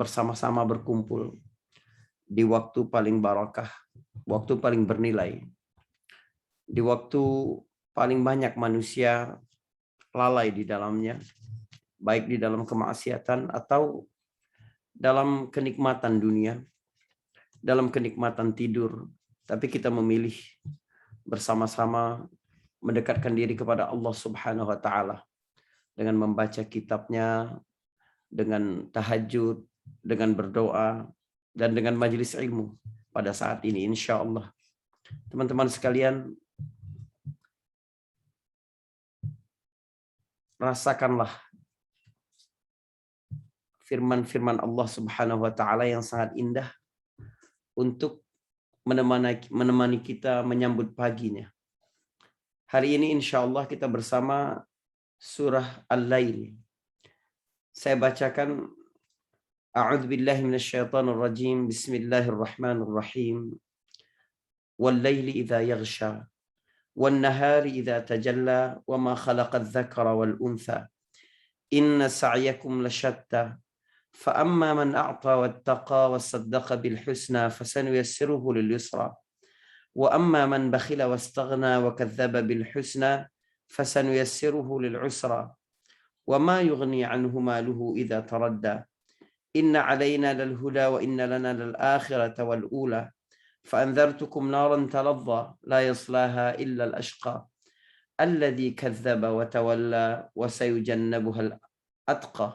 bersama-sama berkumpul di waktu paling barakah, waktu paling bernilai, di waktu paling banyak manusia lalai di dalamnya, baik di dalam kemaksiatan atau dalam kenikmatan dunia, dalam kenikmatan tidur. Tapi kita memilih bersama-sama mendekatkan diri kepada Allah Subhanahu wa taala dengan membaca kitabnya, dengan tahajud, dengan berdoa, dan dengan majelis ilmu pada saat ini insya Allah. Teman-teman sekalian, rasakanlah firman-firman Allah Subhanahu wa taala yang sangat indah untuk menemani kita menyambut paginya. Hari ini insya Allah kita bersama surah Al-Lail. Saya bacakan A'udzu billahi minasyaitonir rajim. Bismillahirrahmanirrahim. Wal-laili idza yaghsha wan-nahari idza tajalla wama khalaqadz dzakara wal untha inna sa'yakum lasyatta fa amma man a'ta wattaqa wasaddaqa bil husna fasanuyassiruhu lil yusra wa amma man bakhila wastaghna wa kadzdzaba bil husna fasanuyassiruhu lil usra wa ma yughni 'anhu maluhu idza taradda inna 'alaina lal huda wa inna lana lal akhirata wal ula فأنذرتكم نارا تلظى لا يصلاها إلا الأشقى الذي كذب وتولى وسيجنبها الأتقى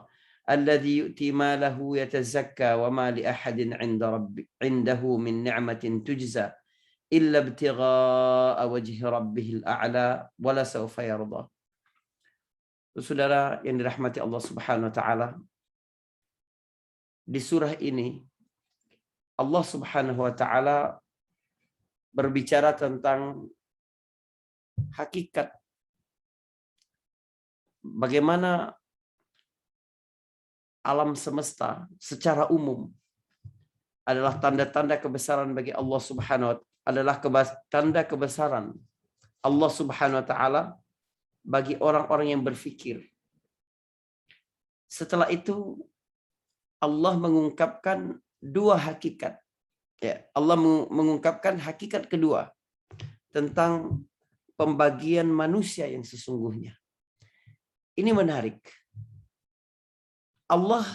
الذي يؤتي ماله يتزكى وما لأحد عنده من نعمة تجزى إلا ابتغاء وجه ربه الأعلى ولسوف يرضى. Saudara yang dirahmati Allah Subhanahu wa taala, di surah ini Allah Subhanahu wa taala berbicara tentang hakikat bagaimana alam semesta secara umum adalah tanda-tanda kebesaran bagi Allah Subhanahu wa taala, adalah tanda kebesaran Allah Subhanahu wa taala bagi orang-orang yang berfikir. Setelah itu Allah mengungkapkan dua hakikat. Ya, Allah mengungkapkan hakikat kedua tentang pembagian manusia yang sesungguhnya. Ini menarik. Allah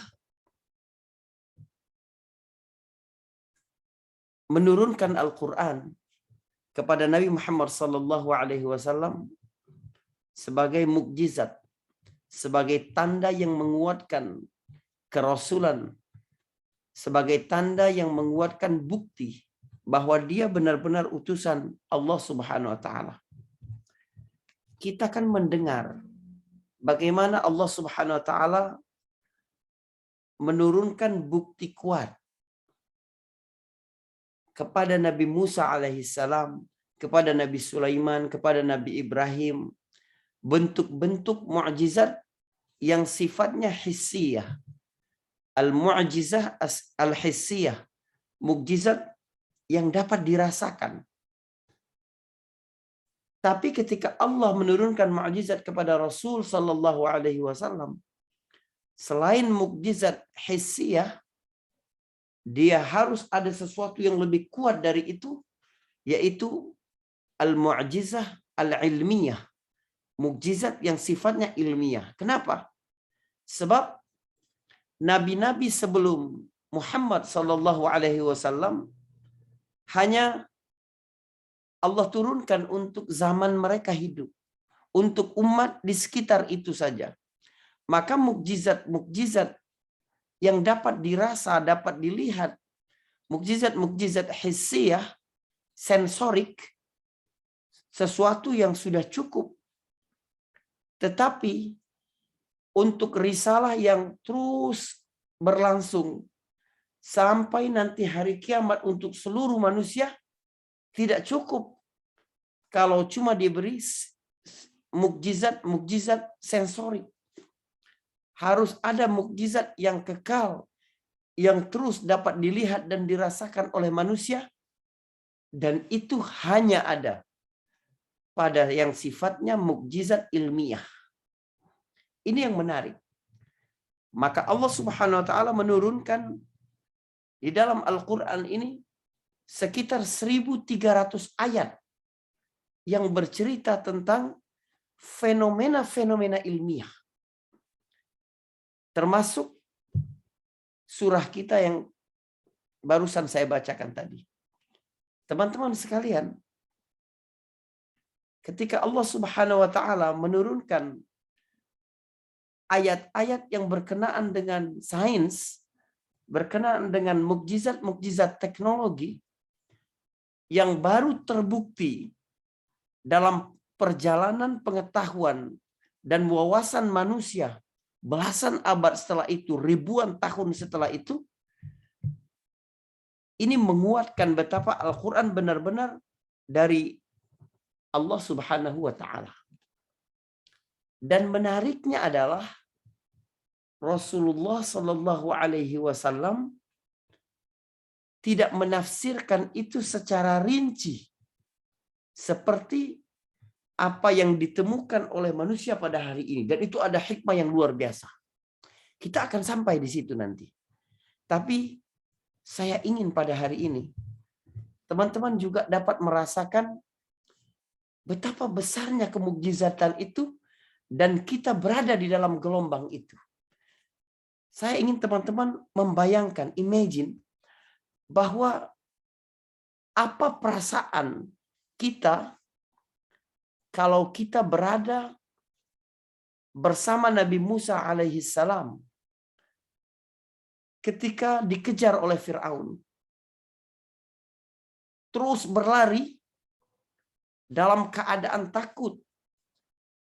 menurunkan Al-Quran kepada Nabi Muhammad SAW sebagai mukjizat, sebagai tanda yang menguatkan kerasulan, sebagai tanda yang menguatkan bukti bahwa dia benar-benar utusan Allah Subhanahu wa taala. Kita kan mendengar bagaimana Allah Subhanahu wa taala menurunkan bukti kuat kepada Nabi Musa alaihissalam, kepada Nabi Sulaiman, kepada Nabi Ibrahim, bentuk-bentuk mukjizat yang sifatnya hissiyah. Al-mu'jizah al-hissiyah, mukjizat yang dapat dirasakan. Tapi ketika Allah menurunkan mukjizat kepada Rasul sallallahu alaihi wasallam, selain mukjizat hissiyah, dia harus ada sesuatu yang lebih kuat dari itu, yaitu al-mu'jizah al-ilmiyah, mukjizat yang sifatnya ilmiah. Kenapa? Sebab nabi-nabi sebelum Muhammad sallallahu alaihi wasallam hanya Allah turunkan untuk zaman mereka hidup, untuk umat di sekitar itu saja. Maka mukjizat-mukjizat yang dapat dirasa, dapat dilihat, mukjizat-mukjizat hissiyah, sensorik, sesuatu yang sudah cukup. Tetapi untuk risalah yang terus berlangsung sampai nanti hari kiamat untuk seluruh manusia, tidak cukup kalau cuma diberi mukjizat-mukjizat sensorik. Harus ada mukjizat yang kekal, yang terus dapat dilihat dan dirasakan oleh manusia, dan itu hanya ada pada yang sifatnya mukjizat ilmiah. Ini yang menarik. Maka Allah Subhanahu wa taala menurunkan di dalam Al-Qur'an ini sekitar 1.300 ayat yang bercerita tentang fenomena-fenomena ilmiah. Termasuk surah kita yang barusan saya bacakan tadi. Teman-teman sekalian, ketika Allah Subhanahu wa taala menurunkan ayat-ayat yang berkenaan dengan sains, berkenaan dengan mukjizat-mukjizat teknologi yang baru terbukti dalam perjalanan pengetahuan dan wawasan manusia belasan abad setelah itu, ribuan tahun setelah itu, ini menguatkan betapa Al-Quran benar-benar dari Allah Subhanahu wa taala. Dan menariknya adalah Rasulullah Shallallahu Alaihi Wasallam tidak menafsirkan itu secara rinci seperti apa yang ditemukan oleh manusia pada hari ini. Dan itu ada hikmah yang luar biasa. Kita akan sampai di situ nanti. Tapi saya ingin pada hari ini teman-teman juga dapat merasakan betapa besarnya kemukjizatan itu dan kita berada di dalam gelombang itu. Saya ingin teman-teman membayangkan, imagine, bahwa apa perasaan kita kalau kita berada bersama Nabi Musa alaihi salam ketika dikejar oleh Firaun. Terus berlari dalam keadaan takut,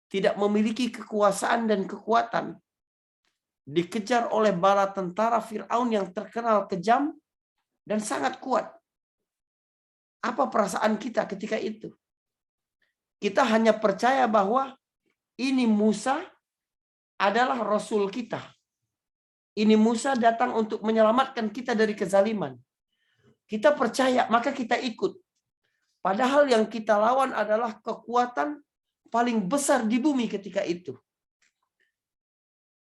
tidak memiliki kekuasaan dan kekuatan, dikejar oleh bala tentara Firaun yang terkenal kejam dan sangat kuat. Apa perasaan kita ketika itu? Kita hanya percaya bahwa ini Musa adalah Rasul kita. Ini Musa datang untuk menyelamatkan kita dari kezaliman. Kita percaya, maka kita ikut. Padahal yang kita lawan adalah kekuatan paling besar di bumi ketika itu.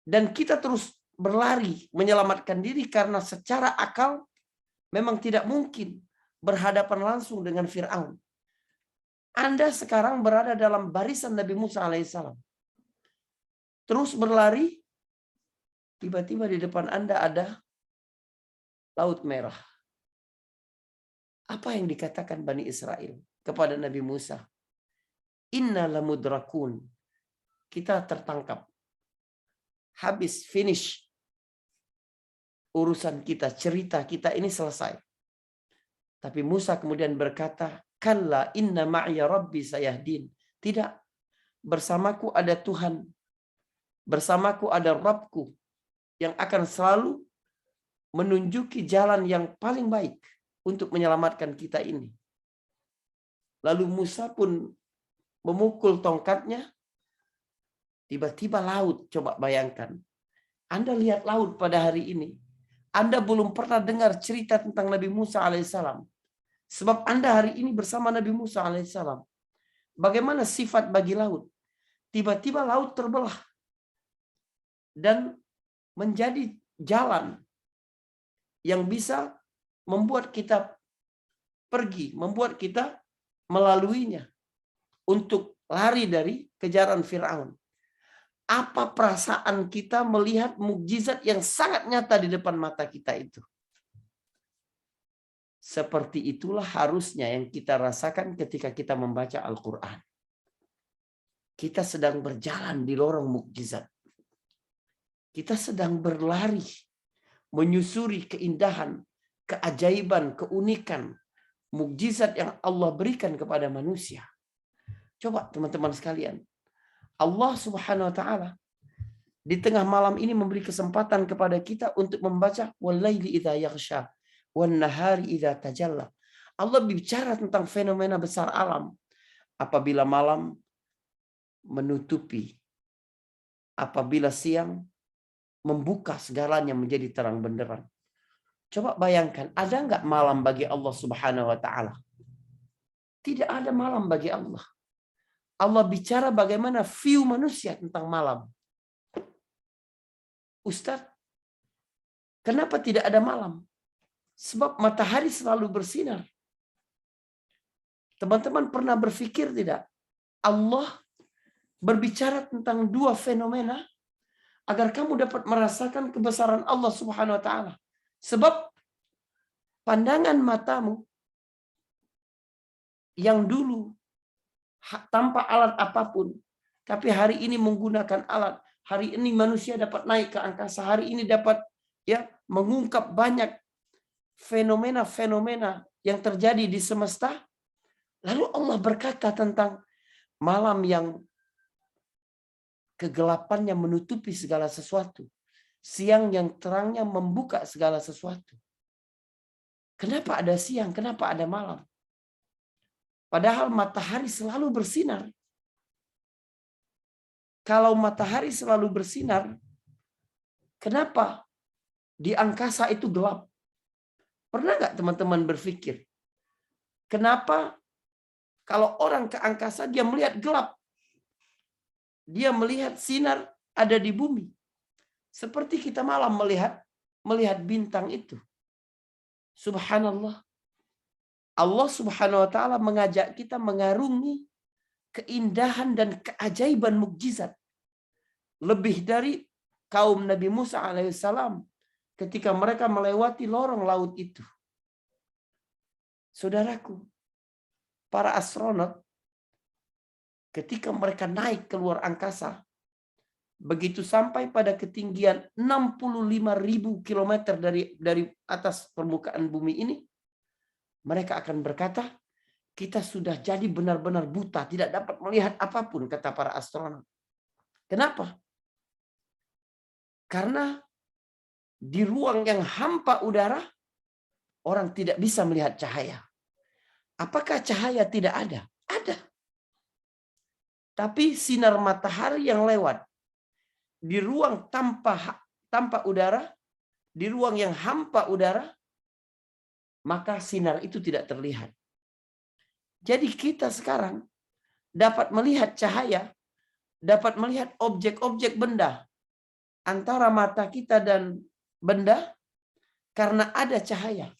Dan kita terus berlari menyelamatkan diri karena secara akal memang tidak mungkin berhadapan langsung dengan Firaun. Anda sekarang berada dalam barisan Nabi Musa alaihissalam. Terus berlari, tiba-tiba di depan Anda ada Laut Merah. Apa yang dikatakan Bani Israel kepada Nabi Musa? Inna lamudrakun. Kita tertangkap. Habis, finish. Urusan kita, cerita kita ini selesai. Tapi Musa kemudian berkata, Kalla inna ma'ya rabbi sayahdin. Tidak. Bersamaku ada Tuhan. Bersamaku ada Rabbku yang akan selalu menunjuki jalan yang paling baik untuk menyelamatkan kita ini. Lalu Musa pun memukul tongkatnya. Tiba-tiba laut. Coba bayangkan. Anda lihat laut pada hari ini. Anda belum pernah dengar cerita tentang Nabi Musa alaihissalam. Sebab Anda hari ini bersama Nabi Musa alaihissalam. Bagaimana sifat bagi laut? Tiba-tiba laut terbelah. Dan menjadi jalan yang bisa membuat kita pergi. Membuat kita melaluinya. Untuk lari dari kejaran Firaun. Apa perasaan kita melihat mukjizat yang sangat nyata di depan mata kita itu? Seperti itulah harusnya yang kita rasakan ketika kita membaca Al-Quran. Kita sedang berjalan di lorong mukjizat. Kita sedang berlari, menyusuri keindahan, keajaiban, keunikan, mukjizat yang Allah berikan kepada manusia. Coba teman-teman sekalian. Allah Subhanahu wa taala di tengah malam ini memberi kesempatan kepada kita untuk membaca walaili idza yaghsha wan nahari idza tajalla. Allah bicara tentang fenomena besar alam apabila malam menutupi, apabila siang membuka segalanya menjadi terang benderang. Coba bayangkan, ada enggak malam bagi Allah Subhanahu wa taala? Tidak ada malam bagi Allah. Allah bicara bagaimana view manusia tentang malam. Ustadz, kenapa tidak ada malam? Sebab matahari selalu bersinar. Teman-teman pernah berpikir tidak? Allah berbicara tentang dua fenomena agar kamu dapat merasakan kebesaran Allah Subhanahu wa taala. Sebab pandangan matamu yang dulu tanpa alat apapun, tapi hari ini menggunakan alat. Hari ini manusia dapat naik ke angkasa. Hari ini dapat mengungkap banyak fenomena-fenomena yang terjadi di semesta. Lalu Allah berkata tentang malam yang kegelapannya menutupi segala sesuatu. Siang yang terangnya membuka segala sesuatu. Kenapa ada siang? Kenapa ada malam? Padahal matahari selalu bersinar. Kalau matahari selalu bersinar, kenapa di angkasa itu gelap? Pernah nggak teman-teman berpikir? Kenapa kalau orang ke angkasa dia melihat gelap? Dia melihat sinar ada di bumi. Seperti kita malam melihat bintang itu. Subhanallah. Allah Subhanahu wa taala mengajak kita mengarungi keindahan dan keajaiban mukjizat. Lebih dari kaum Nabi Musa alaihissalam ketika mereka melewati lorong laut itu. Saudaraku, para astronot ketika mereka naik keluar angkasa, begitu sampai pada ketinggian 65.000 kilometer dari atas permukaan bumi ini, mereka akan berkata, kita sudah jadi benar-benar buta, tidak dapat melihat apapun, kata para astronot. Kenapa? Karena di ruang yang hampa udara, orang tidak bisa melihat cahaya. Apakah cahaya tidak ada? Ada. Tapi sinar matahari yang lewat di ruang tanpa udara, di ruang yang hampa udara, maka sinar itu tidak terlihat. Jadi kita sekarang dapat melihat cahaya, dapat melihat objek-objek benda antara mata kita dan benda karena ada cahaya.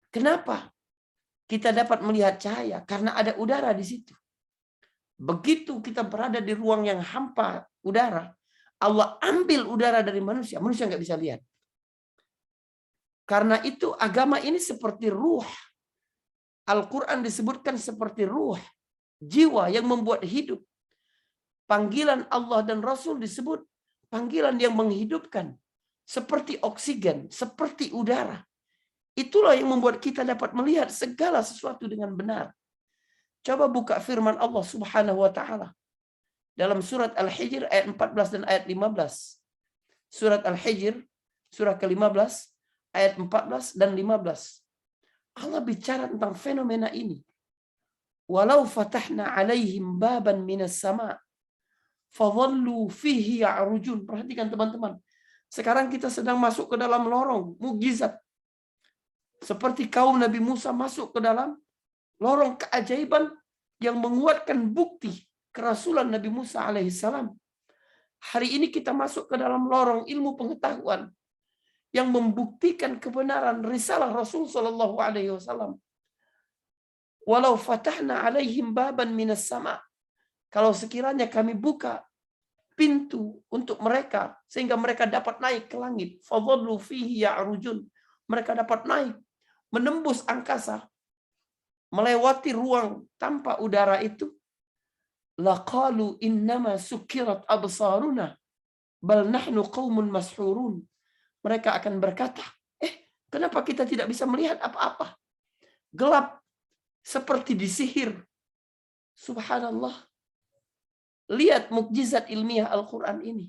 Kenapa kita dapat melihat cahaya? Karena ada udara di situ. Begitu kita berada di ruang yang hampa udara, Allah ambil udara dari manusia, manusia nggak bisa lihat. Karena itu agama ini seperti ruh. Al-Quran disebutkan seperti ruh, jiwa yang membuat hidup. Panggilan Allah dan Rasul disebut panggilan yang menghidupkan. Seperti oksigen, seperti udara. Itulah yang membuat kita dapat melihat segala sesuatu dengan benar. Coba buka firman Allah Subhanahu wa taala dalam surat Al-Hijr ayat 14 dan ayat 15. Surat Al-Hijr surah ke-15 ayat 14 dan 15. Allah bicara tentang fenomena ini. Walau fatahna alaihim baban minas sama fadhallu fihi ya'rujun. Perhatikan teman-teman. Sekarang kita sedang masuk ke dalam lorong mukjizat. Seperti kaum Nabi Musa masuk ke dalam lorong keajaiban yang menguatkan bukti kerasulan Nabi Musa alaihissalam. Hari ini kita masuk ke dalam lorong ilmu pengetahuan yang membuktikan kebenaran risalah Rasul sallallahu alaihi wasallam. Walau fatahna alaihim baban minas sama. Kalau sekiranya kami buka pintu untuk mereka sehingga mereka dapat naik ke langit, fadhallu fihi ya'rujun. Mereka dapat naik menembus angkasa, melewati ruang tanpa udara itu, laqalu innama sukirat absaruna bal nahnu qaumun mashurun. Mereka akan berkata, kenapa kita tidak bisa melihat apa-apa? Gelap seperti disihir. Subhanallah. Lihat mukjizat ilmiah Al-Quran ini.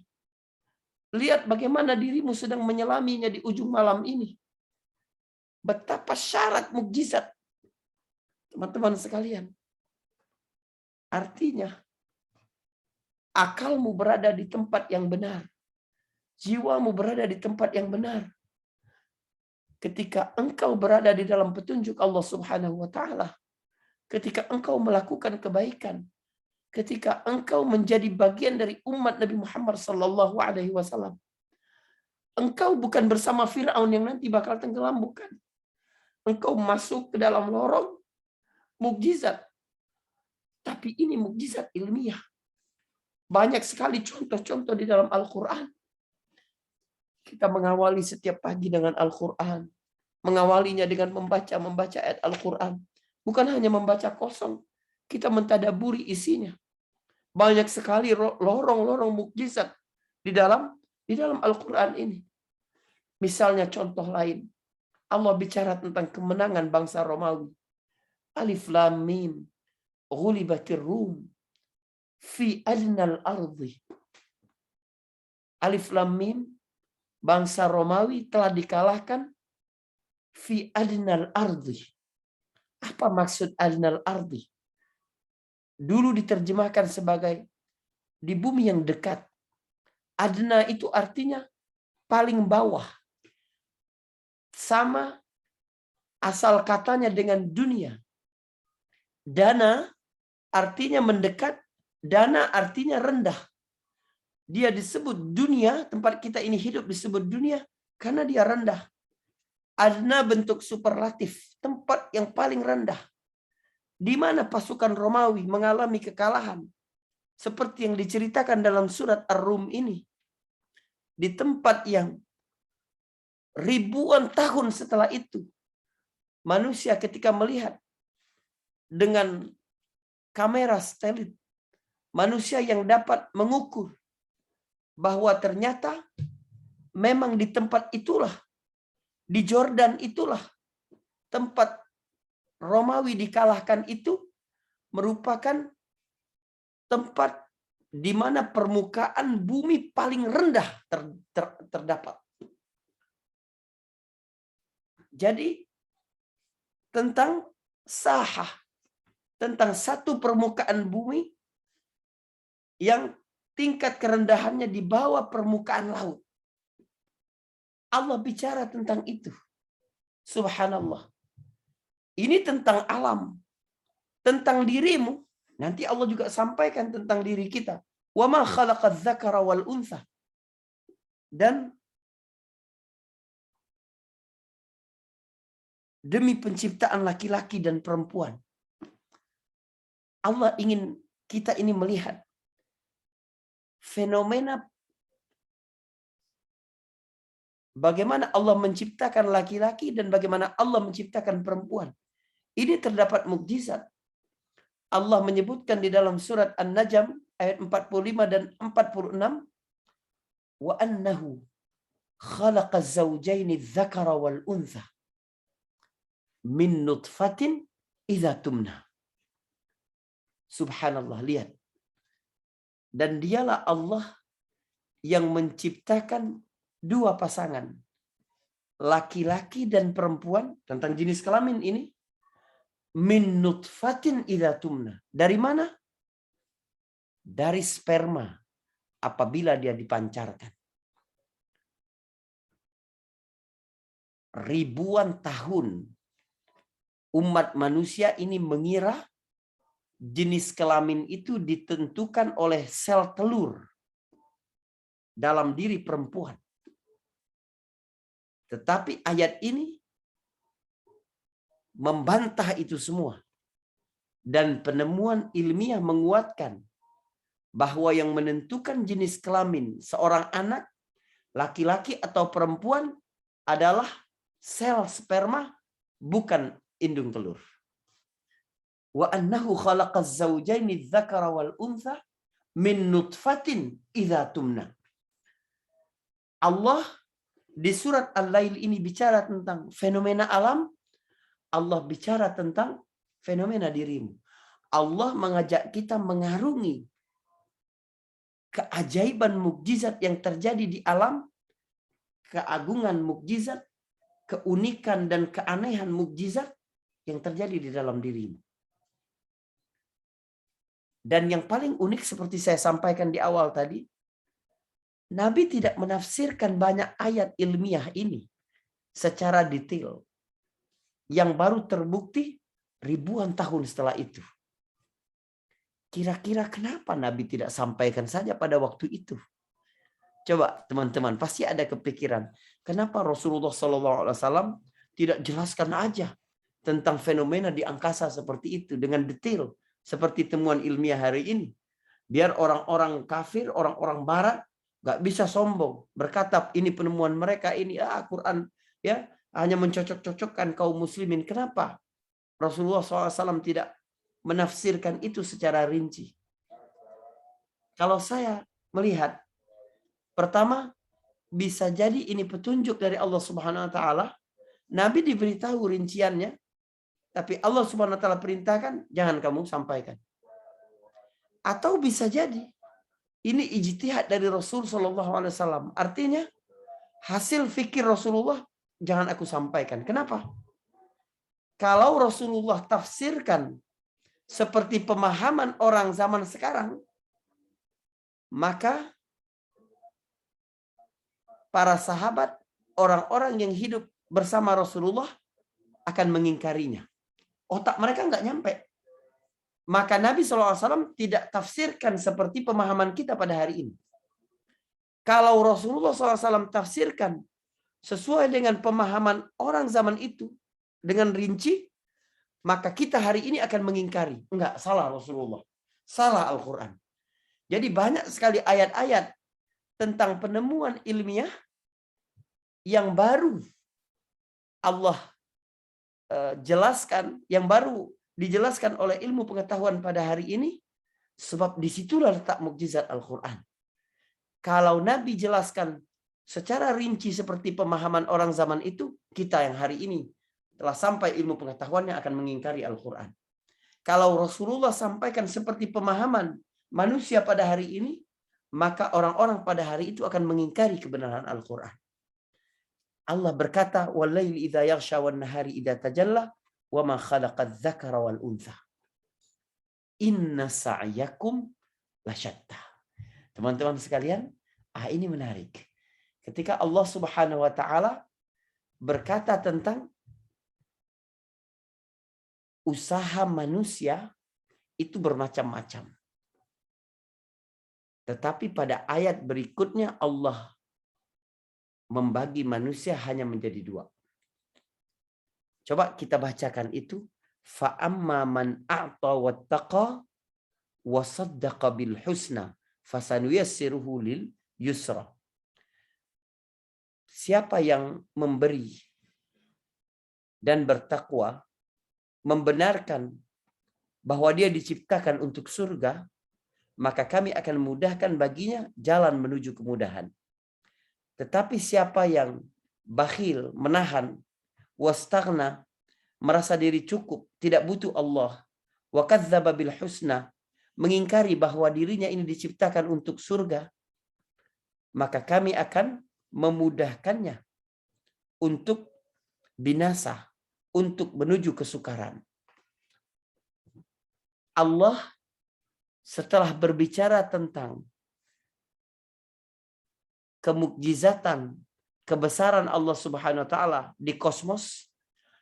Lihat bagaimana dirimu sedang menyelaminya di ujung malam ini. Betapa syarat mukjizat. Teman-teman sekalian. Artinya, akalmu berada di tempat yang benar. Jiwamu berada di tempat yang benar. Ketika engkau berada di dalam petunjuk Allah Subhanahu wa taala, ketika engkau melakukan kebaikan, ketika engkau menjadi bagian dari umat Nabi Muhammad sallallahu alaihi wasallam, Engkau bukan bersama Fir'aun yang nanti bakal tenggelam, bukan. Engkau masuk ke dalam lorong mukjizat. Tapi ini mukjizat ilmiah. Banyak sekali contoh-contoh di dalam Al-Quran. Kita mengawali setiap pagi dengan Al-Quran. Mengawalinya dengan membaca ayat Al-Quran. Bukan hanya membaca kosong. Kita mentadaburi isinya. Banyak sekali lorong-lorong mukjizat di dalam Al-Quran ini. Misalnya contoh lain. Allah bicara tentang kemenangan bangsa Romawi. Alif Lam Mim. Ghulibatir Rum. Fi adnal ardi. Alif Lam Mim. Bangsa Romawi telah dikalahkan. Fi adnal ardi. Apa maksud adnal ardi? Dulu diterjemahkan sebagai di bumi yang dekat. Adna itu artinya paling bawah. Sama asal katanya dengan dunia. Dana artinya mendekat, dana artinya rendah. Dia disebut dunia, tempat kita ini hidup disebut dunia karena dia rendah. Adna bentuk superlatif, tempat yang paling rendah. Di mana pasukan Romawi mengalami kekalahan. Seperti yang diceritakan dalam surat Ar-Rum ini. Di tempat yang ribuan tahun setelah itu. Manusia ketika melihat dengan kamera satelit. Manusia yang dapat mengukur. Bahwa ternyata memang di tempat itulah. Di Jordan itulah. Tempat Romawi dikalahkan itu merupakan tempat di mana permukaan bumi paling rendah terdapat. Jadi tentang sahah, tentang satu permukaan bumi yang tingkat kerendahannya di bawah permukaan laut. Allah bicara tentang itu. Subhanallah. Ini tentang alam. Tentang dirimu. Nanti Allah juga sampaikan tentang diri kita. Wa ma khalaqadz dzakara wal untha. Dan demi penciptaan laki-laki dan perempuan. Allah ingin kita ini melihat fenomena bagaimana Allah menciptakan laki-laki dan bagaimana Allah menciptakan perempuan. Ini terdapat mukjizat. Allah menyebutkan di dalam surat An-Najm ayat 45 dan 46. Wa annahu khalaqa zawjaini dzakara wal untha min nutfatin idza tumna. Subhanallah, lihat. Dan dialah Allah yang menciptakan dua pasangan. Laki-laki dan perempuan tentang jenis kelamin ini. Min nutfatin idza tumna. Dari mana? Dari sperma apabila dia dipancarkan. Ribuan tahun umat manusia ini mengira jenis kelamin itu ditentukan oleh sel telur dalam diri perempuan. Tetapi ayat ini membantah itu semua. Dan penemuan ilmiah menguatkan bahwa yang menentukan jenis kelamin seorang anak, laki-laki atau perempuan adalah sel sperma, bukan indung telur. Wa annahu khalaqaz zawjaini dzakara wal untha min nutfatin idza tumna. Allah di surat Al-Lail ini bicara tentang fenomena alam. Allah bicara tentang fenomena dirimu. Allah mengajak kita mengarungi keajaiban mukjizat yang terjadi di alam, keagungan mukjizat, keunikan dan keanehan mukjizat yang terjadi di dalam dirimu. Dan yang paling unik seperti saya sampaikan di awal tadi, Nabi tidak menafsirkan banyak ayat ilmiah ini secara detail. Yang baru terbukti ribuan tahun setelah itu. Kira-kira kenapa Nabi tidak sampaikan saja pada waktu itu? Coba teman-teman, pasti ada kepikiran, kenapa Rasulullah SAW tidak jelaskan aja tentang fenomena di angkasa seperti itu dengan detail, seperti temuan ilmiah hari ini. Biar orang-orang kafir, orang-orang barat nggak bisa sombong, berkata ini penemuan mereka, ini Quran ya hanya mencocok-cocokkan kaum muslimin. Kenapa Rasulullah SAW tidak menafsirkan itu secara rinci? Kalau saya melihat, pertama, bisa jadi ini petunjuk dari Allah Subhanahu wa taala. Nabi diberitahu rinciannya, tapi Allah Subhanahu wa taala perintahkan jangan kamu sampaikan. Atau bisa jadi ini ijtihad dari Rasul sallallahu alaihi wasallam. Artinya hasil fikir Rasulullah jangan aku sampaikan. Kenapa? Kalau Rasulullah tafsirkan seperti pemahaman orang zaman sekarang, maka para sahabat, orang-orang yang hidup bersama Rasulullah akan mengingkarinya. Otak mereka nggak nyampe. Maka Nabi SAW tidak tafsirkan seperti pemahaman kita pada hari ini. Kalau Rasulullah SAW tafsirkan sesuai dengan pemahaman orang zaman itu, dengan rinci, maka kita hari ini akan mengingkari. Enggak, salah Rasulullah. Salah Al-Quran. Jadi banyak sekali ayat-ayat tentang penemuan ilmiah yang baru Allah jelaskan, yang baru dijelaskan oleh ilmu pengetahuan pada hari ini, sebab disitulah letak mukjizat Al-Quran. Kalau Nabi jelaskan secara rinci seperti pemahaman orang zaman itu, kita yang hari ini telah sampai ilmu pengetahuannya akan mengingkari Al-Quran. Kalau Rasulullah sampaikan seperti pemahaman manusia pada hari ini, maka orang-orang pada hari itu akan mengingkari kebenaran Al-Quran. Allah berkata, "Wal-laili idza yaghsha wan-nahari idza tajalla, wa ma khalaqadz dzakara wal untha. Inna sa'yakum lasyatta." Teman-teman sekalian, ini menarik. Ketika Allah Subhanahu wa taala berkata tentang usaha manusia itu bermacam-macam. Tetapi pada ayat berikutnya Allah membagi manusia hanya menjadi dua. Coba kita bacakan itu. Fa'amma man a'ta wattaqa wa saddaqa bil husna fasanuyassiruhu lil yusra. Siapa yang memberi dan bertakwa, membenarkan bahwa dia diciptakan untuk surga, maka kami akan memudahkan baginya jalan menuju kemudahan. Tetapi siapa yang bakhil, menahan, wastaghna, merasa diri cukup, tidak butuh Allah, wa kadzdzaba bil husna, mengingkari bahwa dirinya ini diciptakan untuk surga, maka kami akan memudahkannya untuk binasa, untuk menuju kesukaran. Allah setelah berbicara tentang kemukjizatan, kebesaran Allah Subhanahu wa taala di kosmos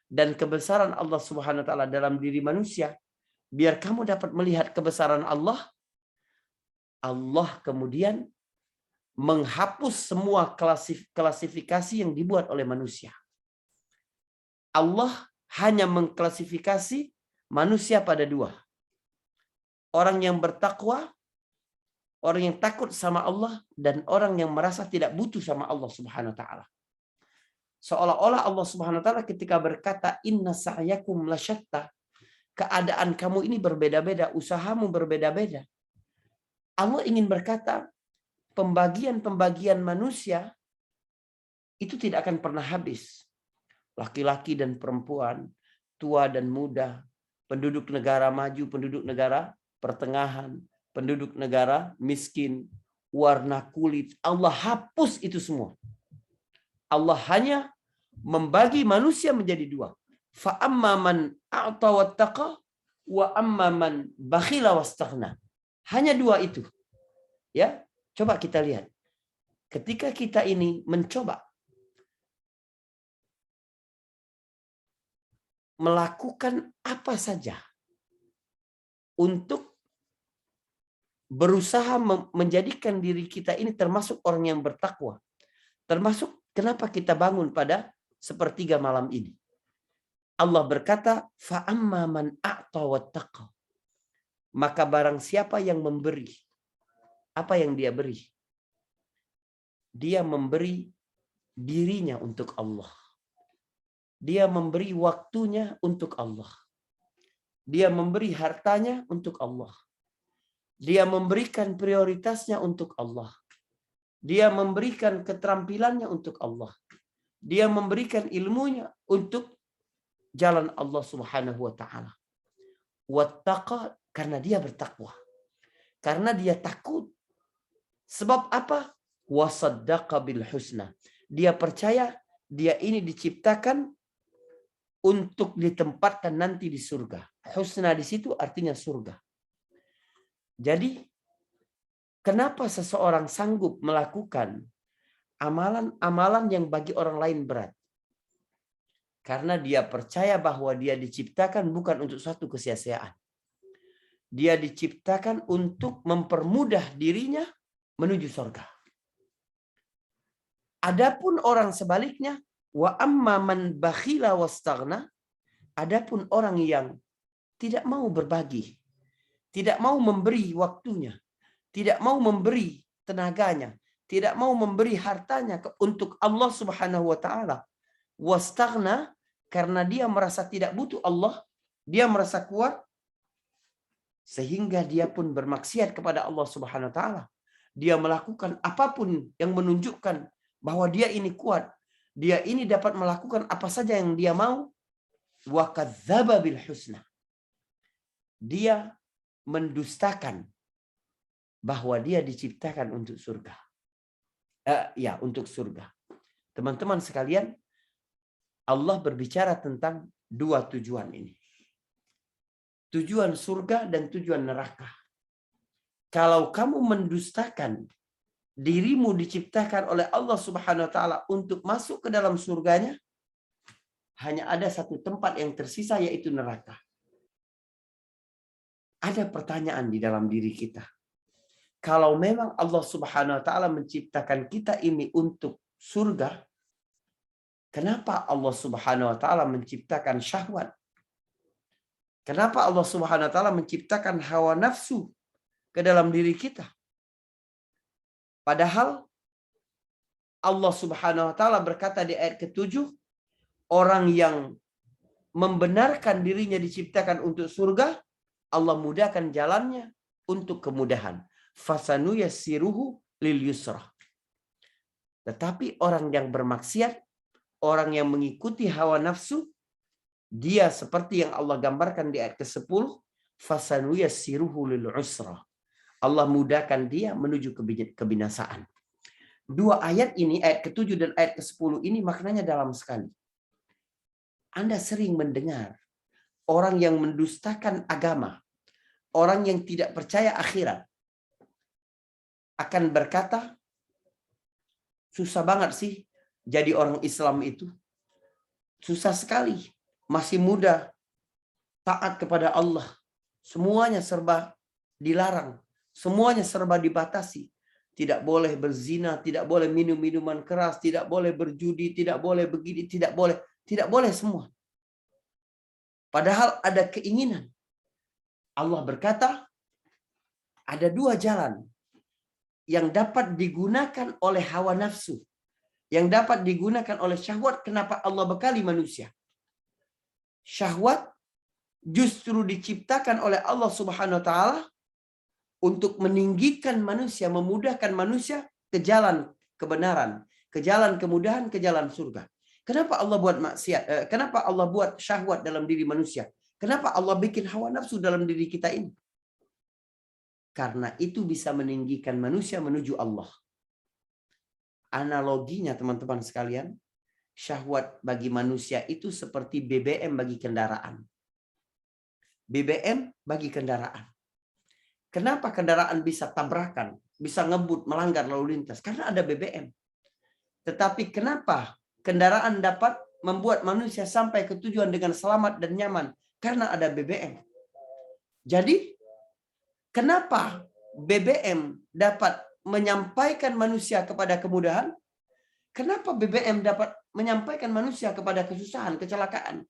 dan kebesaran Allah Subhanahu wa taala dalam diri manusia, biar kamu dapat melihat kebesaran Allah, Allah kemudian menghapus semua klasifikasi yang dibuat oleh manusia. Allah hanya mengklasifikasi manusia pada dua. Orang yang bertakwa, orang yang takut sama Allah, dan orang yang merasa tidak butuh sama Allah Subhanahu wa taala. Seolah-olah Allah Subhanahu wa taala ketika berkata inna sa'yakum lasyatta, keadaan kamu ini berbeda-beda, usahamu berbeda-beda. Allah ingin berkata pembagian-pembagian manusia itu tidak akan pernah habis. Laki-laki dan perempuan, tua dan muda, penduduk negara maju, penduduk negara pertengahan, penduduk negara miskin, warna kulit. Allah hapus itu semua. Allah hanya membagi manusia menjadi dua. Fa amma man a'ta wattaqa wa amma man bakhila wastaghna. Hanya dua itu. Ya, coba kita lihat. Ketika kita ini mencoba melakukan apa saja untuk berusaha menjadikan diri kita ini termasuk orang yang bertakwa. Termasuk kenapa kita bangun pada sepertiga malam ini. Allah berkata, فَأَمَّا مَنْ أَعْطَى وَاتَّقَى. Maka barang siapa yang memberi, apa yang dia beri? Dia memberi dirinya untuk Allah. Dia memberi waktunya untuk Allah. Dia memberi hartanya untuk Allah. Dia memberikan prioritasnya untuk Allah. Dia memberikan keterampilannya untuk Allah. Dia memberikan ilmunya untuk jalan Allah Subhanahu wa taala. Wattaqa, karena dia bertakwa. Karena dia takut. Sebab apa? Wasaddaqa bil husna. Dia percaya dia ini diciptakan untuk ditempatkan nanti di surga. Husna di situ artinya surga. Jadi, kenapa seseorang sanggup melakukan amalan-amalan yang bagi orang lain berat? Karena dia percaya bahwa dia diciptakan bukan untuk suatu kesia-siaan. Dia diciptakan untuk mempermudah dirinya menuju surga. Adapun orang sebaliknya, wa amma man bakhila wastaghna, adapun orang yang tidak mau berbagi, tidak mau memberi waktunya, tidak mau memberi tenaganya, tidak mau memberi hartanya untuk Allah Subhanahu wa taala. Wastaghna, karena dia merasa tidak butuh Allah, dia merasa kuat, sehingga dia pun bermaksiat kepada Allah Subhanahu wa taala. Dia melakukan apapun yang menunjukkan bahwa dia ini kuat, dia ini dapat melakukan apa saja yang dia mau. Wa kadzdzaba bil husna. Dia mendustakan bahwa dia diciptakan untuk surga. Untuk surga. Teman-teman sekalian, Allah berbicara tentang dua tujuan ini. Tujuan surga dan tujuan neraka. Kalau kamu mendustakan dirimu diciptakan oleh Allah Subhanahu wa taala untuk masuk ke dalam surganya, hanya ada satu tempat yang tersisa, yaitu neraka. Ada pertanyaan di dalam diri kita. Kalau memang Allah Subhanahu wa taala menciptakan kita ini untuk surga, kenapa Allah Subhanahu wa taala menciptakan syahwat? Kenapa Allah Subhanahu wa taala menciptakan hawa nafsu ke dalam diri kita? Padahal Allah Subhanahu wa taala berkata di ayat ke-7, orang yang membenarkan dirinya diciptakan untuk surga, Allah mudahkan jalannya untuk kemudahan. Fasanuyassiruhu lil yusra. Tetapi orang yang bermaksiat, orang yang mengikuti hawa nafsu, dia seperti yang Allah gambarkan di ayat ke-10, fasanuyassiruhu lil usra. Allah mudahkan dia menuju kebinasaan. Dua ayat ini, ayat ke-7 dan ayat ke-10 ini maknanya dalam sekali. Anda sering mendengar orang yang mendustakan agama, orang yang tidak percaya akhirat, akan berkata, susah banget sih jadi orang Islam itu. Susah sekali. Masih muda, taat kepada Allah. Semuanya serba dilarang. Semuanya serba dibatasi. Tidak boleh berzina, tidak boleh minum minuman keras, tidak boleh berjudi, tidak boleh begini, tidak boleh semua. Padahal ada keinginan. Allah berkata, ada dua jalan yang dapat digunakan oleh hawa nafsu, yang dapat digunakan oleh syahwat. Kenapa Allah bekali manusia? Syahwat justru diciptakan oleh Allah Subhanahu wa taala untuk meninggikan manusia, memudahkan manusia ke jalan kebenaran, ke jalan kemudahan, ke jalan surga. Kenapa Allah buat maksiat? Kenapa Allah buat syahwat dalam diri manusia? Kenapa Allah bikin hawa nafsu dalam diri kita ini? Karena itu bisa meninggikan manusia menuju Allah. Analoginya teman-teman sekalian, syahwat bagi manusia itu seperti BBM bagi kendaraan. BBM bagi kendaraan. Kenapa kendaraan bisa tabrakan, bisa ngebut, melanggar lalu lintas? Karena ada BBM. Tetapi kenapa kendaraan dapat membuat manusia sampai ke tujuan dengan selamat dan nyaman? Karena ada BBM. Jadi, kenapa BBM dapat menyampaikan manusia kepada kemudahan, kenapa BBM dapat menyampaikan manusia kepada kesusahan, kecelakaan?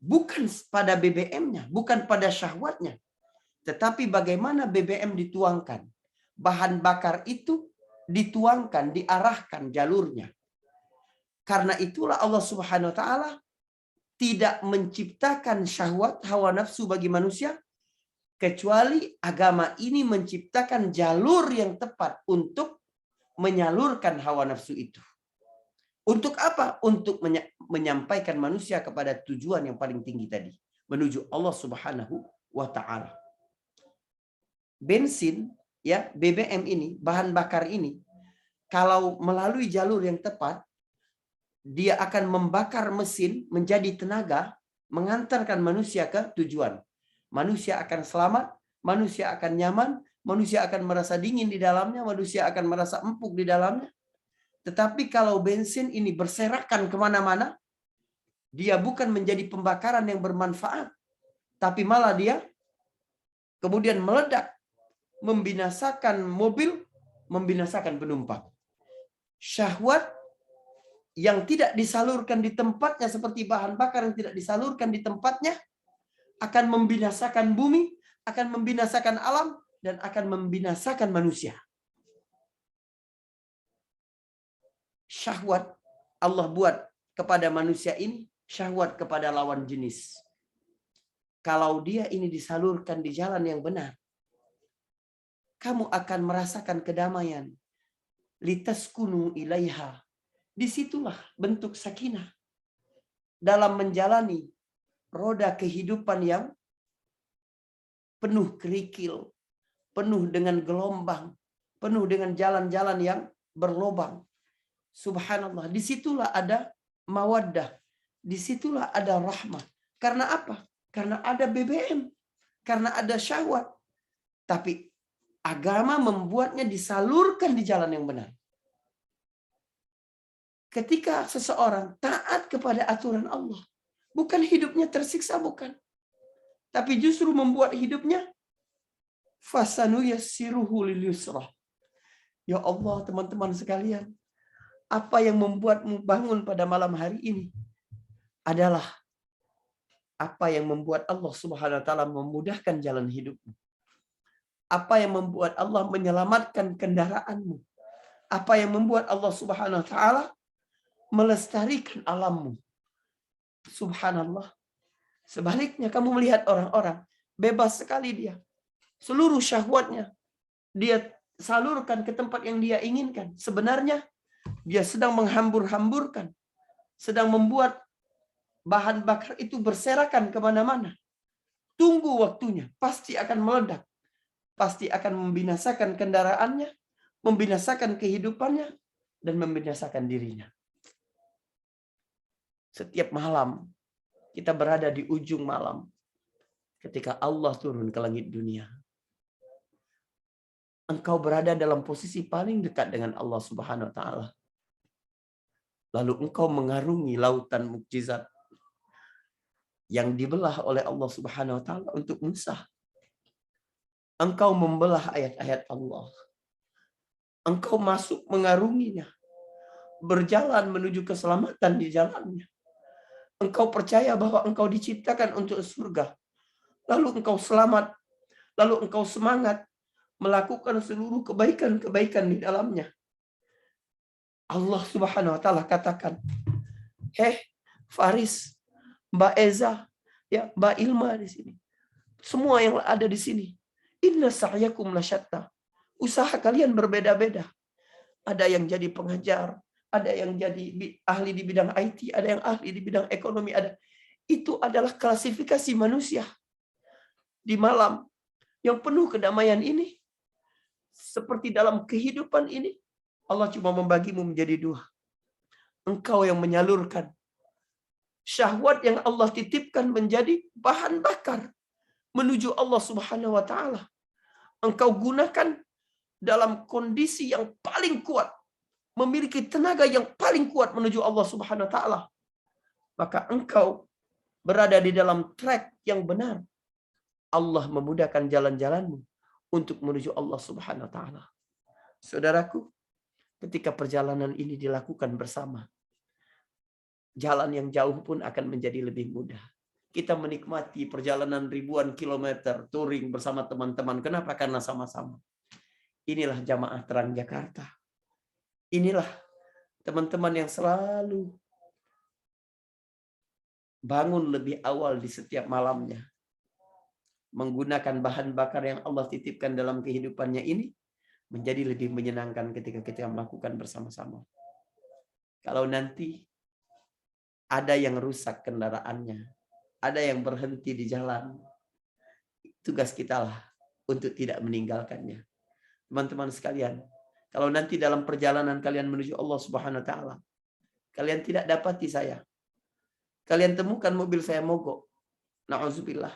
Bukan pada BBM-nya, bukan pada syahwatnya, tetapi bagaimana BBM dituangkan. Bahan bakar itu dituangkan, diarahkan jalurnya. Karena itulah Allah Subhanahu wa taala tidak menciptakan syahwat, hawa nafsu bagi manusia, kecuali agama ini menciptakan jalur yang tepat untuk menyalurkan hawa nafsu itu. Untuk apa? Untuk menyampaikan manusia kepada tujuan yang paling tinggi tadi, menuju Allah Subhanahu wa taala. Bensin, ya, BBM ini, bahan bakar ini, kalau melalui jalur yang tepat, dia akan membakar mesin menjadi tenaga, mengantarkan manusia ke tujuan. Manusia akan selamat, manusia akan nyaman, manusia akan merasa dingin di dalamnya, manusia akan merasa empuk di dalamnya. Tetapi kalau bensin ini berserakan kemana-mana, dia bukan menjadi pembakaran yang bermanfaat, tapi malah dia kemudian meledak, membinasakan mobil, membinasakan penumpang. Syahwat yang tidak disalurkan di tempatnya seperti bahan bakar yang tidak disalurkan di tempatnya akan membinasakan bumi, akan membinasakan alam, dan akan membinasakan manusia. Syahwat Allah buat kepada manusia ini, syahwat kepada lawan jenis. Kalau dia ini disalurkan di jalan yang benar, kamu akan merasakan kedamaian. Litaskunu ilaiha. Disitulah bentuk sakinah dalam menjalani roda kehidupan yang penuh kerikil, penuh dengan gelombang, penuh dengan jalan-jalan yang berlobang. Subhanallah, disitulah ada mawaddah, disitulah ada rahmah. Karena apa? Karena ada BBM, karena ada syahwat. Tapi agama membuatnya disalurkan di jalan yang benar. Ketika seseorang taat kepada aturan Allah, bukan hidupnya tersiksa, bukan. Tapi justru membuat hidupnya fasanuyassiruhu lil yusra. Ya Allah, teman-teman sekalian, apa yang membuatmu bangun pada malam hari ini adalah apa yang membuat Allah Subhanahu wa taala memudahkan jalan hidupmu. Apa yang membuat Allah menyelamatkan kendaraanmu. Apa yang membuat Allah Subhanahu wa taala melestarikan alammu. Subhanallah. Sebaliknya kamu melihat orang-orang bebas sekali dia. Seluruh syahwatnya dia salurkan ke tempat yang dia inginkan. Sebenarnya dia sedang menghambur-hamburkan, sedang membuat bahan bakar itu berserakan kemana-mana. Tunggu waktunya, pasti akan meledak. Pasti akan membinasakan kendaraannya, membinasakan kehidupannya, dan membinasakan dirinya. Setiap malam, kita berada di ujung malam. Ketika Allah turun ke langit dunia. Engkau berada dalam posisi paling dekat dengan Allah Subhanahu wa taala. Lalu engkau mengarungi lautan mukjizat yang dibelah oleh Allah Subhanahu wa taala untuk Musa. Engkau membelah ayat-ayat Allah. Engkau masuk mengarunginya. Berjalan menuju keselamatan di jalannya. Engkau percaya bahwa engkau diciptakan untuk surga. Lalu engkau selamat. Lalu engkau semangat melakukan seluruh kebaikan-kebaikan di dalamnya. Allah Subhanahu wa taala katakan, Faris, Mbak Eza, ya, Mbak Ilma di sini. Semua yang ada di sini. Inna sa'yakum lasyatta. Usaha kalian berbeda-beda. Ada yang jadi pengajar, ada yang jadi ahli di bidang IT, ada yang ahli di bidang ekonomi, ada. Itu adalah klasifikasi manusia. Di malam yang penuh kedamaian ini, seperti dalam kehidupan ini, Allah cuma membagimu menjadi dua. Engkau yang menyalurkan syahwat yang Allah titipkan menjadi bahan bakar menuju Allah Subhanahu wa taala. Engkau gunakan dalam kondisi yang paling kuat, memiliki tenaga yang paling kuat menuju Allah Subhanahu wa taala. Maka engkau berada di dalam track yang benar. Allah memudahkan jalan-jalanmu untuk menuju Allah Subhanahu wa taala. Saudaraku, ketika perjalanan ini dilakukan bersama, jalan yang jauh pun akan menjadi lebih mudah. Kita menikmati perjalanan ribuan kilometer touring bersama teman-teman. Kenapa? Karena sama-sama. Inilah jamaah Terang Jakarta. Inilah teman-teman yang selalu bangun lebih awal di setiap malamnya. Menggunakan bahan bakar yang Allah titipkan dalam kehidupannya ini menjadi lebih menyenangkan ketika kita melakukan bersama-sama. Kalau nanti ada yang rusak kendaraannya, ada yang berhenti di jalan, tugas kita lah untuk tidak meninggalkannya. Teman-teman sekalian, kalau nanti dalam perjalanan kalian menuju Allah Subhanahu wa taala, kalian tidak dapati saya, kalian temukan mobil saya mogok, na'udzubillah,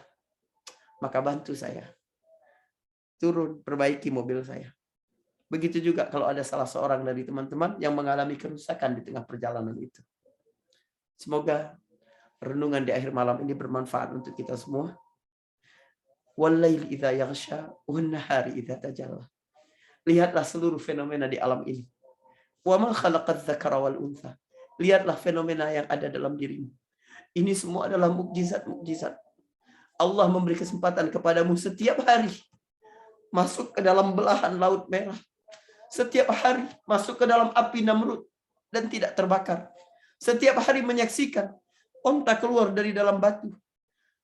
maka bantu saya. Turun, perbaiki mobil saya. Begitu juga kalau ada salah seorang dari teman-teman yang mengalami kerusakan di tengah perjalanan itu. Semoga renungan di akhir malam ini bermanfaat untuk kita semua. Wal-laili idza yaghsha wan-nahari idza tajalla. Lihatlah seluruh fenomena di alam ini. Wa ma khalaqadz dzakara wal untha. Lihatlah fenomena yang ada dalam dirimu. Ini semua adalah mukjizat-mukjizat. Allah memberi kesempatan kepadamu setiap hari masuk ke dalam belahan laut merah. Setiap hari masuk ke dalam api Namrud dan tidak terbakar. Setiap hari menyaksikan onta keluar dari dalam batu.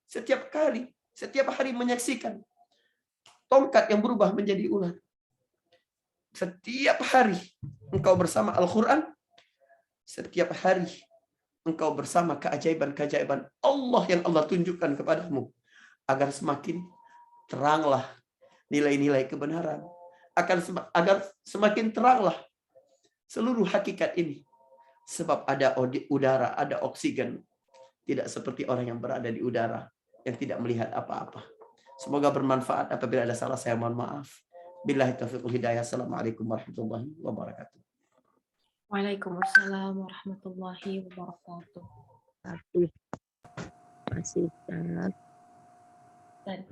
Setiap hari menyaksikan tongkat yang berubah menjadi ular. Setiap hari engkau bersama Al-Quran. Setiap hari engkau bersama keajaiban-keajaiban Allah yang Allah tunjukkan kepadamu. Agar semakin teranglah nilai-nilai kebenaran. Agar semakin teranglah seluruh hakikat ini. Sebab ada udara, ada oksigen. Tidak seperti orang yang berada di udara yang tidak melihat apa-apa. Semoga bermanfaat. Apabila ada salah saya mohon maaf. Billahi taufiq wal hidayah. Assalamualaikum warahmatullahi wabarakatuh. Waalaikumsalam warahmatullahi wabarakatuh. Masih sangat. Dan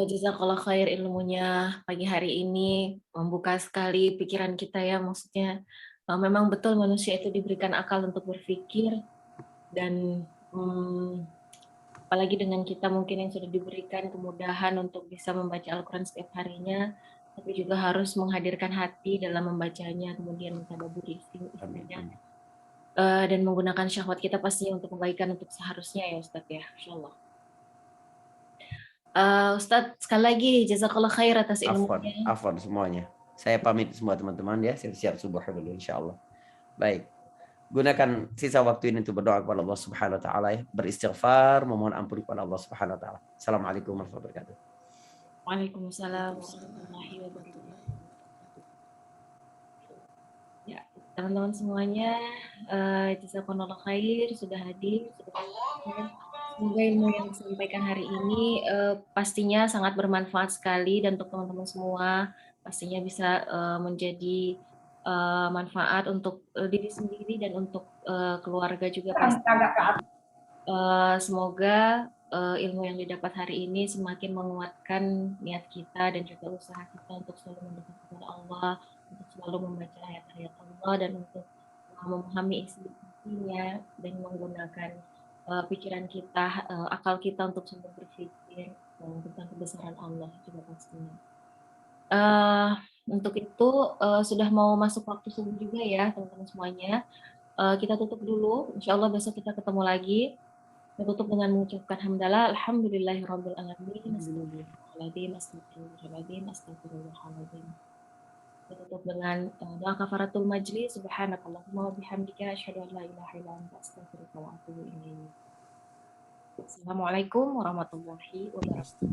jazakallah khair ilmunya pagi hari ini, membuka sekali pikiran kita ya, maksudnya memang betul manusia itu diberikan akal untuk berpikir, dan apalagi dengan kita mungkin yang sudah diberikan kemudahan untuk bisa membaca Al-Quran setiap harinya, tapi juga harus menghadirkan hati dalam membacanya, kemudian mentadabburi isinya, dan menggunakan syahwat kita pastinya untuk kebaikan untuk seharusnya ya Ustadz ya, insyaallah. Ustadz, sekali lagi jazakallah khair atas ilmunya. Afwan semuanya. Saya pamit semua teman-teman ya, siap-siap subuh dulu insyaallah. Baik. Gunakan sisa waktu ini untuk berdoa kepada Allah Subhanahu wa taala ya, beristighfar, memohon ampun kepada Allah Subhanahu wa taala. Assalamualaikum warahmatullahi wabarakatuh. Waalaikumsalam warahmatullahi wabarakatuh. Ya, teman-teman semuanya, jazakallah khair sudah hadir, semoga ilmu yang disampaikan hari ini pastinya sangat bermanfaat sekali, dan untuk teman-teman semua pastinya bisa menjadi manfaat untuk diri sendiri dan untuk keluarga juga pasti. Semoga ilmu yang didapat hari ini semakin menguatkan niat kita dan juga usaha kita untuk selalu mendekat kepada Allah, untuk selalu membaca ayat-ayat Allah, dan untuk memahami isi-isinya dan menggunakan pikiran kita, akal kita untuk selalu berpikir tentang kebesaran Allah juga pastinya. Untuk itu sudah mau masuk waktu subuh juga ya teman-teman semuanya. Kita tutup dulu, insya Allah besok kita ketemu lagi. Kita tutup dengan mengucapkan hamdalah, alhamdulillahirabbil alamin, astagfirullahaladzim. Kita tutup dengan doa kafaratul majlis, subhanakallahumma wa bihamdika asyhadu an la ilaha illa anta astaghfiruka wa atubu ilaik. Assalamualaikum warahmatullahi wabarakatuh.